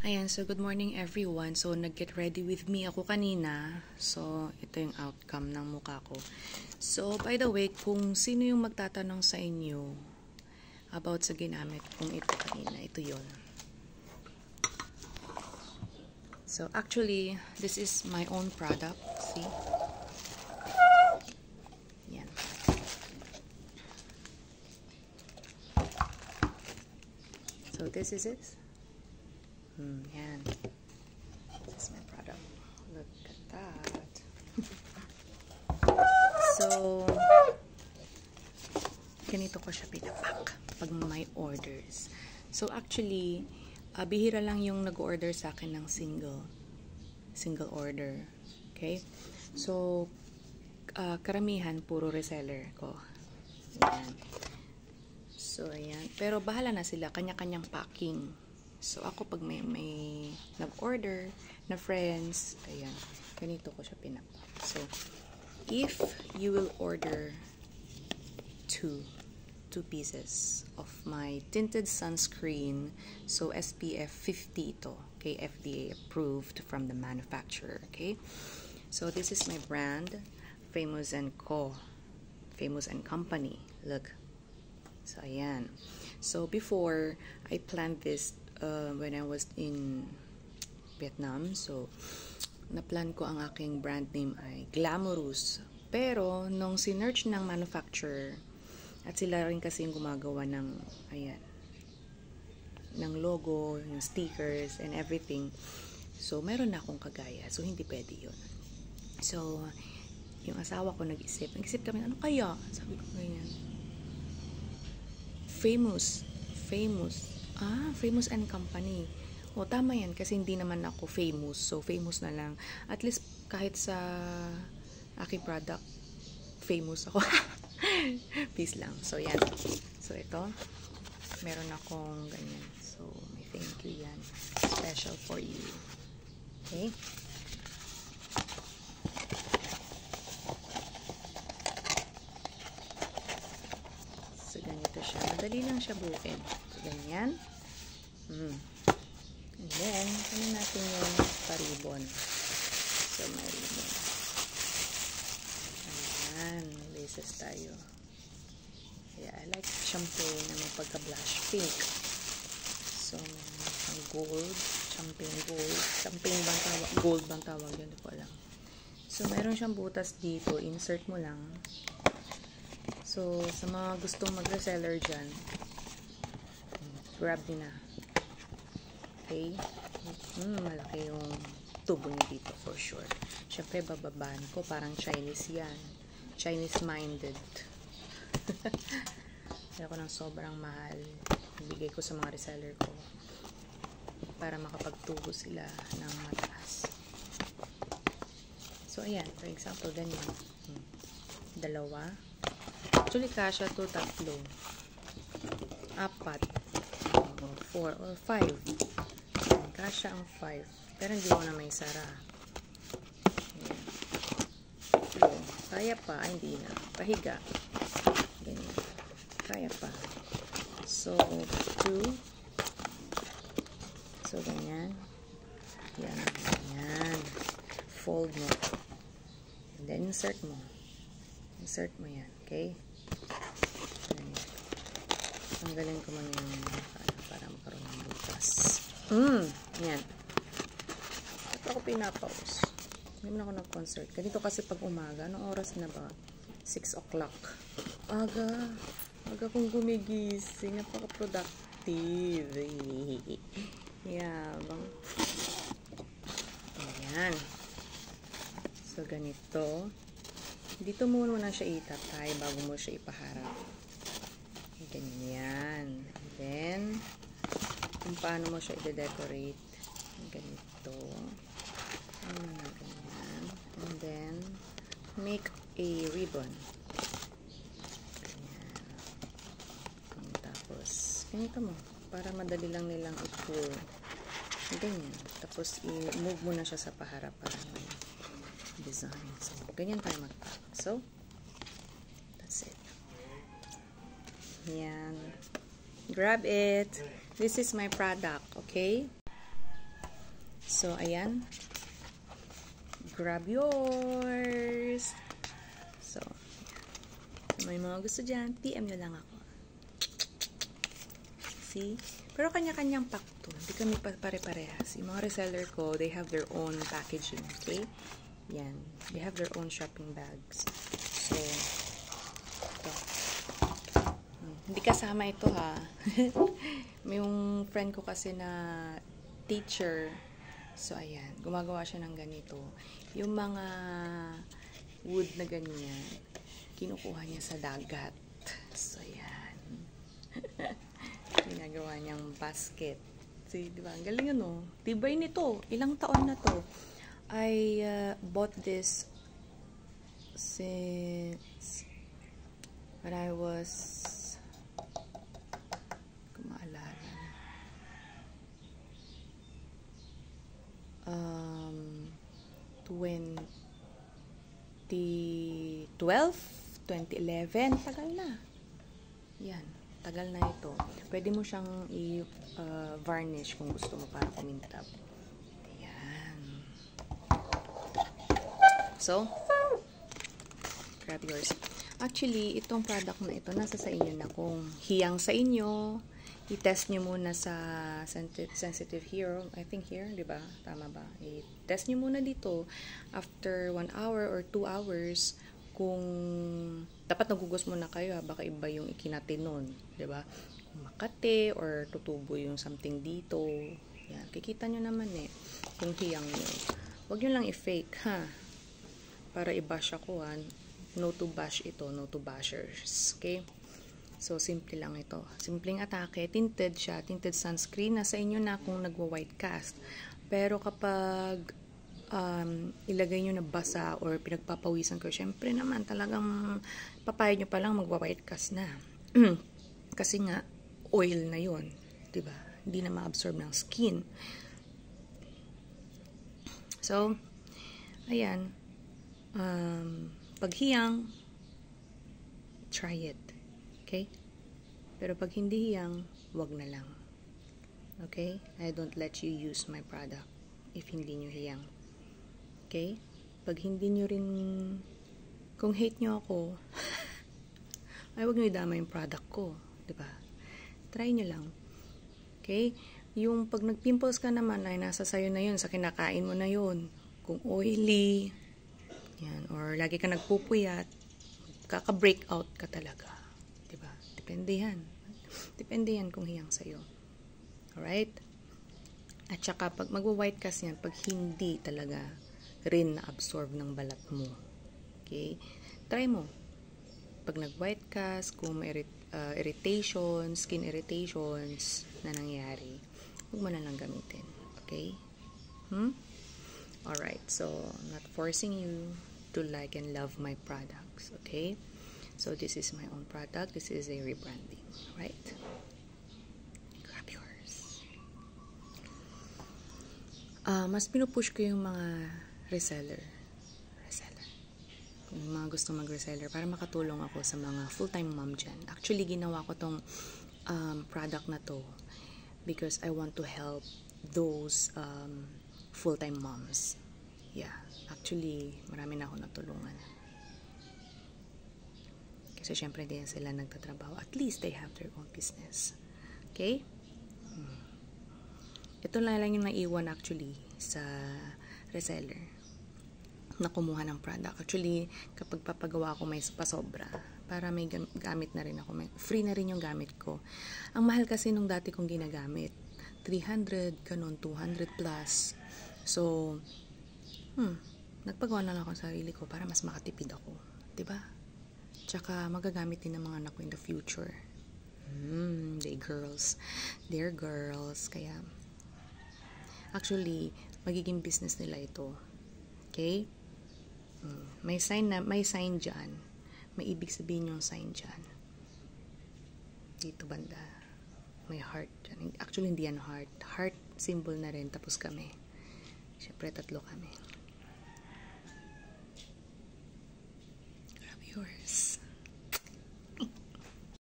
Ayan, so good morning everyone. So, nag-get ready with me ako kanina. So, ito yung outcome ng mukha ko. So, by the way, kung sino yung magtatanong sa inyo about sa ginamit kung ito kanina, ito yon. So, actually, this is my own product. See? Yan. So, this is it. Yan. This is my product. Look at that. So, ganito ko siya pinapak pag may orders. So, actually, bihira lang yung nag-order sa akin ng single order. Okay? So, karamihan, puro reseller ko. Ayan. So, ayan. Pero bahala na sila. Kanya-kanyang packing. So, ako pag may nag-order na friends, ayan, ganito ko siya pinapak. So, if you will order two pieces of my tinted sunscreen, so SPF 50 ito, okay, FDA approved from the manufacturer, okay? So, this is my brand, Famous & Co. Famous & Company. Look. So, ayan. So, before, I planned this when I was in Vietnam. So, na-plan ko ang aking brand name ay Glamorous. Pero, nung sinearch ng manufacturer, at sila rin kasi yung gumagawa ng, ayan, ng logo, yung stickers, and everything. So, meron na akong kagaya. So, hindi pwede yun. So, yung asawa ko nag-isip kami, ano kaya? Sabi ko ganyan. Famous & Company. O, tama yan, kasi hindi naman ako famous. So, famous na lang. At least, kahit sa aking product, famous ako. Peace lang. So, yan. So, ito. Meron akong ganyan. So, may thank you yan. Special for you. Okay? So, ganito siya. Madali lang siya buuin. So, ganyan. And then, ano natin yung paribon. So, may ribbon. Ayan, laces tayo. Yeah, I like champagne na may pagka-blush pink. So, may gold, champagne gold. Champagne bang tawag? Gold bang tawag? Hindi ko alam. So, mayroon siyang butas dito. Insert mo lang. So, sa mga gustong mag-reseller dyan, grab din na. Okay? Malaki yung tubo niya dito for sure. Siyempre, bababaan ko. Parang Chinese yan. Chinese-minded. Kaya ko ng sobrang mahal. Ibigay ko sa mga reseller ko para makapagtubo sila ng mataas. So, ayan. For example, ganyan. Dalawa. Actually, kasha to, tatlo. Apat. 4 or 5. Kasha ang 5. Pero hindi ko na may sara. Ayan. So, kaya pa. Ay, hindi na. Pahiga. Ganyan. Kaya pa. So, 2. So, ganyan. Yan. Ganyan. Fold mo. And then, insert mo. Insert mo yan. Okay? Ganyan. Tanggalin ko muna yung para magkaroon ng butas. Yan. Ito ako pinapause. Hindi naman ako nag-concert. Ganito kasi pag umaga. Anong oras na ba? 6 o'clock. Aga kong gumigising. Napaka-productive. Yabang. Ayan. So, ganito. Dito muna siya itatay bago mo siya ipaharap. Ganyan. And then, kung paano mo siya i-decorate. Ganito. Ganyan. And then, make a ribbon. Ganyan. Tapos, ganito mo. Para madali lang nilang i-pull. Ganyan. Tapos, i-move mo na siya sa paharap para may design. So, ganyan tayo mag-pack. So, that's it. Yan. Grab it. This is my product, okay? So, ayan. Grab yours! So, may mga gusto dyan, PM nyo lang ako. See? Pero kanya-kanyang pack to. Hindi kami pare-parehas. Yung mga reseller ko, they have their own packaging. Okay? Yan. They have their own shopping bags. So, ito. Hindi kasama ito ha. May yung friend ko kasi na teacher. So, ayan. Gumagawa siya ng ganito. Yung mga wood na ganyan, kinukuha niya sa dagat. So, ayan. Ginagawa niyang basket. See, di ba? Ang galing ano. Tibay nito. Ilang taon na to. I bought this since when I was kumaalala 2012, 2011, tagal na. Yan, tagal na ito. Pwede mo siyang i-varnish kung gusto mo para kumintab. Yan. So, grab yours. Actually, itong product na ito, nasa sa inyo na kung hiyang sa inyo, i-test nyo muna sa sensitive here. I think here, di ba? Tama ba? I-test nyo muna dito after 1 hour or 2 hours kung dapat nagugos muna kayo, baka iba yung ikinati nun, di ba? Makate or tutubo yung something dito. Yan, kikita nyo naman eh kung hiyang nyo. Huwag nyo lang i-fake, ha? Para i-bash ako, ha? No to bash ito, no to bashers. Okay? So, simple lang ito. Simpleng atake. Tinted siya. Tinted sunscreen. Nasa inyo na kung nagwa-white cast. Pero kapag ilagay nyo na basa or pinagpapawisan ko, syempre naman talagang papayag nyo palang magwa-white cast na. Kasi nga, oil na yun. Diba? Hindi na ma-absorb ng skin. So, ayan. Pag hiyang, try it. Okay? Pero pag hindi hiyang, wag na lang. Okay? I don't let you use my product if hindi nyo hiyang. Okay? Pag hindi nyo rin, kung hate nyo ako, ay wag nyo idama yung product ko. Diba? Try nyo lang. Okay? Yung pag nagpimples ka naman, ay nasa sayo na yun, sa kinakain mo na yun. Kung oily, yan, or lagi ka nagpupuyat, kaka-breakout ka talaga. Diba? Depende yan. Depende yan kung hiyang sa'yo. Alright? At saka, pag magwa-white cast yan, pag hindi talaga rin na-absorb ng balat mo. Okay? Try mo. Pag nag-white cast, kung may irritations, skin irritations na nangyari, huwag mo na lang gamitin. Okay? Alright, so, I'm not forcing you to like and love my products, okay? So, this is my own product. This is a rebranding, right? Grab yours. Mas pinupush ko yung mga reseller. Kung mga gusto mag-reseller, para makatulong ako sa mga full-time mom dyan. Actually, ginawa ko tong product na to because I want to help those full-time moms. Yeah, actually, marami na ako natulungan. Kasi syempre hindi sila nagtatrabaho. At least they have their own business. Okay? Ito lang yung naiwan actually sa reseller na kumuha ng product. Actually, kapag papagawa ko may pasobra para may gamit na rin ako. Free na rin yung gamit ko. Ang mahal kasi nung dati kong ginagamit. 300, ganun, 200 plus. So, nagpagawa na lang ako sa sarili ko para mas makatipid ako. Diba? Tsaka, magagamit din ng mga anak ko in the future. They're girls. Kaya, actually, magiging business nila ito. Okay? May sign dyan. May ibig sabihin yung sign dyan. Dito banda. May heart dyan. Actually, hindi yan heart. Heart symbol na rin. Tapos kami. Siyempre, 3 kami. Grab yours.